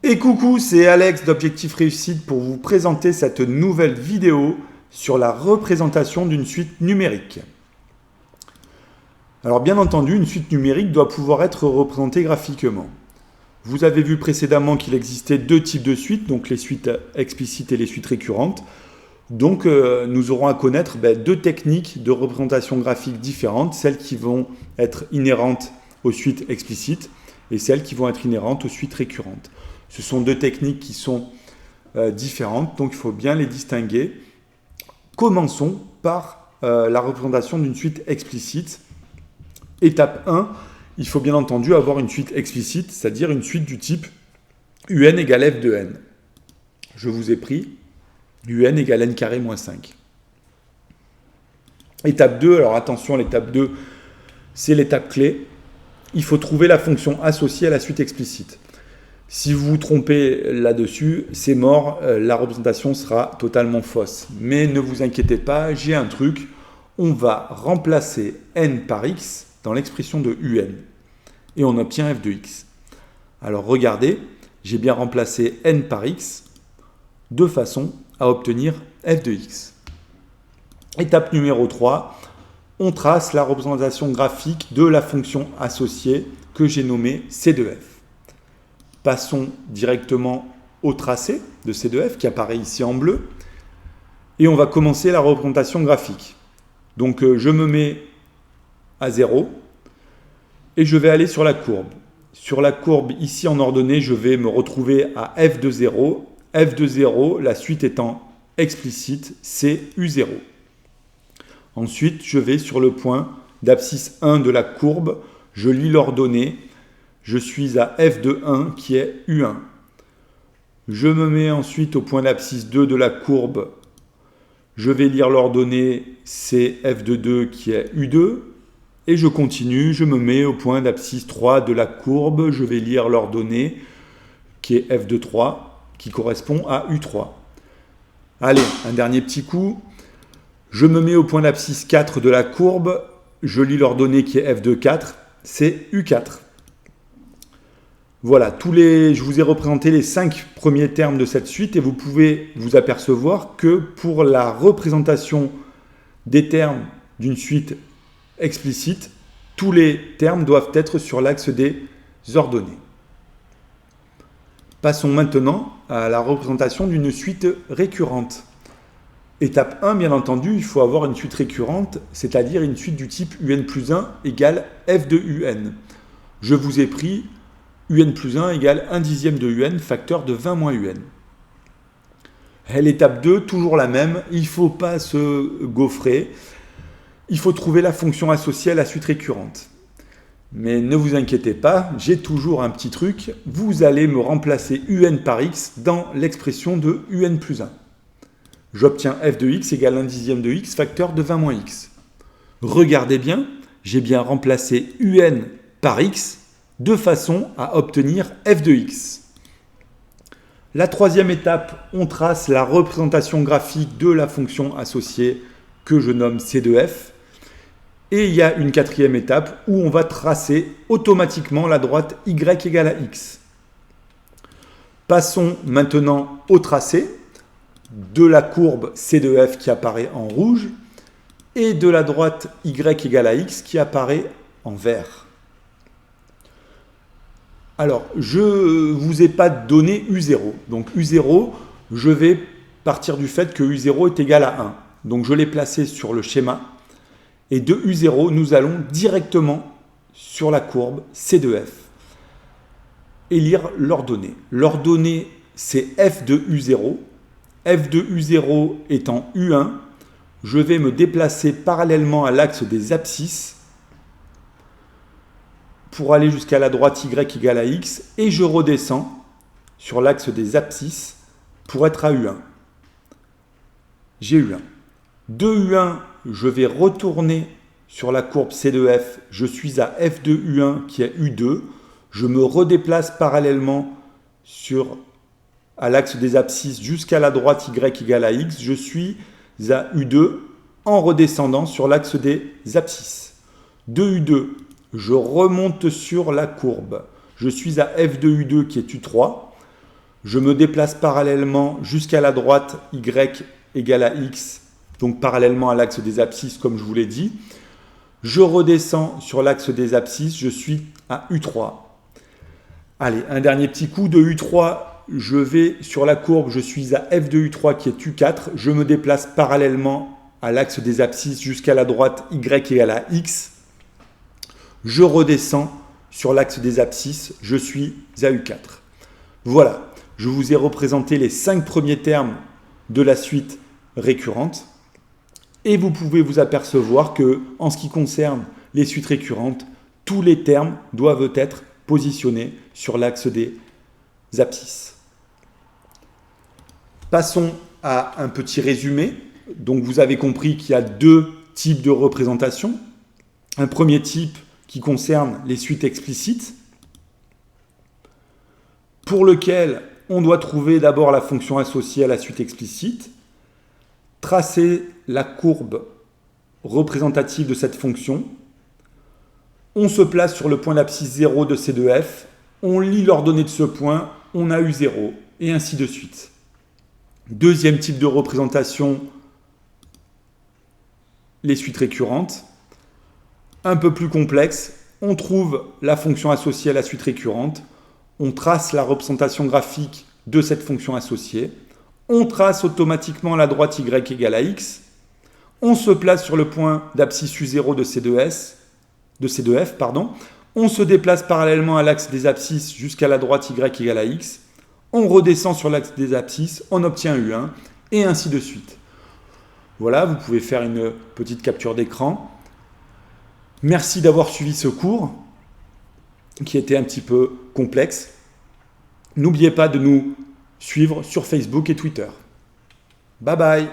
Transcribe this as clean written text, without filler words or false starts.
Et coucou, c'est Alex d'Objectif Réussite pour vous présenter cette nouvelle vidéo sur la représentation d'une suite numérique. Alors bien entendu, une suite numérique doit pouvoir être représentée graphiquement. Vous avez vu précédemment qu'il existait deux types de suites, donc les suites explicites et les suites récurrentes. Donc nous aurons à connaître deux techniques de représentation graphique différentes, celles qui vont être inhérentes aux suites explicites et celles qui vont être inhérentes aux suites récurrentes. Ce sont deux techniques qui sont différentes, donc il faut bien les distinguer. Commençons par la représentation d'une suite explicite. Étape 1, il faut bien entendu avoir une suite explicite, c'est-à-dire une suite du type UN égale f de n. Je vous ai pris UN égale n carré moins 5. Étape 2, alors attention, l'étape 2, c'est l'étape clé. Il faut trouver la fonction associée à la suite explicite. Si vous vous trompez là-dessus, c'est mort, la représentation sera totalement fausse. Mais ne vous inquiétez pas, j'ai un truc, on va remplacer n par x dans l'expression de un. Et on obtient f de x. Alors regardez, j'ai bien remplacé n par x de façon à obtenir f de x. Étape numéro 3, on trace la représentation graphique de la fonction associée que j'ai nommée c de f. Passons directement au tracé de c de f qui apparaît ici en bleu. Et on va commencer la représentation graphique. Donc je me mets à 0 et je vais aller sur la courbe. Sur la courbe ici en ordonnée, je vais me retrouver à f de 0. f de 0, la suite étant explicite, c'est u0. Ensuite, je vais sur le point d'abscisse 1 de la courbe, je lis l'ordonnée, je suis à f de 1 qui est u1. Je me mets ensuite au point d'abscisse 2 de la courbe, je vais lire l'ordonnée, c'est f de 2 qui est u2. Et je continue, je me mets au point d'abscisse 3 de la courbe, je vais lire l'ordonnée qui est f de 3, qui correspond à u3. Allez, un dernier petit coup. Je me mets au point d'abscisse 4 de la courbe, je lis l'ordonnée qui est f de 4, c'est u4. Voilà, je vous ai représenté les 5 premiers termes de cette suite et vous pouvez vous apercevoir que pour la représentation des termes d'une suite explicite, tous les termes doivent être sur l'axe des ordonnées. Passons maintenant à la représentation d'une suite récurrente. Étape 1, bien entendu, il faut avoir une suite récurrente, c'est-à-dire une suite du type un plus 1 égale f de un. Je vous ai pris un plus 1 égale 1 dixième de un, facteur de 20 moins un. Et l'étape 2, toujours la même, il ne faut pas se gaufrer. Il faut trouver la fonction associée à la suite récurrente. Mais ne vous inquiétez pas, j'ai toujours un petit truc. Vous allez me remplacer un par x dans l'expression de un plus 1. J'obtiens f de x égale 1 dixième de x, facteur de 20 moins x. Regardez bien, j'ai bien remplacé un par x de façon à obtenir f de x. La troisième étape, on trace la représentation graphique de la fonction associée que je nomme c de f. Et il y a une quatrième étape où on va tracer automatiquement la droite y égale à x. Passons maintenant au tracé de la courbe c de f qui apparaît en rouge et de la droite y égale à x qui apparaît en vert. Alors, je ne vous ai pas donné u0. Donc u0, je vais partir du fait que u0 est égal à 1. Donc je l'ai placé sur le schéma. Et de u0, nous allons directement sur la courbe c de f et lire l'ordonnée. L'ordonnée, c'est f de u0. f de u0 étant u1, je vais me déplacer parallèlement à l'axe des abscisses pour aller jusqu'à la droite y égale à x et je redescends sur l'axe des abscisses pour être à u1. J'ai u1. De u1, je vais retourner sur la courbe c de f, je suis à f de u1 qui est u2, je me redéplace parallèlement à l'axe des abscisses jusqu'à la droite y égale à x, je suis à u2 en redescendant sur l'axe des abscisses. De u2, je remonte sur la courbe, je suis à f de u2 qui est u3, je me déplace parallèlement jusqu'à la droite y égale à x, donc parallèlement à l'axe des abscisses comme je vous l'ai dit. Je redescends sur l'axe des abscisses, je suis à U3. Allez, un dernier petit coup de U3, je vais sur la courbe, je suis à f de U3 qui est U4, je me déplace parallèlement à l'axe des abscisses jusqu'à la droite y égale à x. Je redescends sur l'axe des abscisses, je suis à U4. Voilà, je vous ai représenté les 5 premiers termes de la suite récurrente. Et vous pouvez vous apercevoir que, en ce qui concerne les suites récurrentes, tous les termes doivent être positionnés sur l'axe des abscisses. Passons à un petit résumé. Donc vous avez compris qu'il y a 2 types de représentation. Un premier type qui concerne les suites explicites, pour lequel on doit trouver d'abord la fonction associée à la suite explicite, tracer la courbe représentative de cette fonction, on se place sur le point d'abscisse 0 de C2F, on lit l'ordonnée de ce point, on a U0, et ainsi de suite. Deuxième type de représentation, les suites récurrentes. Un peu plus complexe, on trouve la fonction associée à la suite récurrente, on trace la représentation graphique de cette fonction associée, on trace automatiquement la droite y égale à x, on se place sur le point d'abscisse U0 de C2F, on se déplace parallèlement à l'axe des abscisses jusqu'à la droite y égale à x, on redescend sur l'axe des abscisses, on obtient U1, et ainsi de suite. Voilà, vous pouvez faire une petite capture d'écran. Merci d'avoir suivi ce cours qui était un petit peu complexe. N'oubliez pas de nous suivre sur Facebook et Twitter. Bye bye!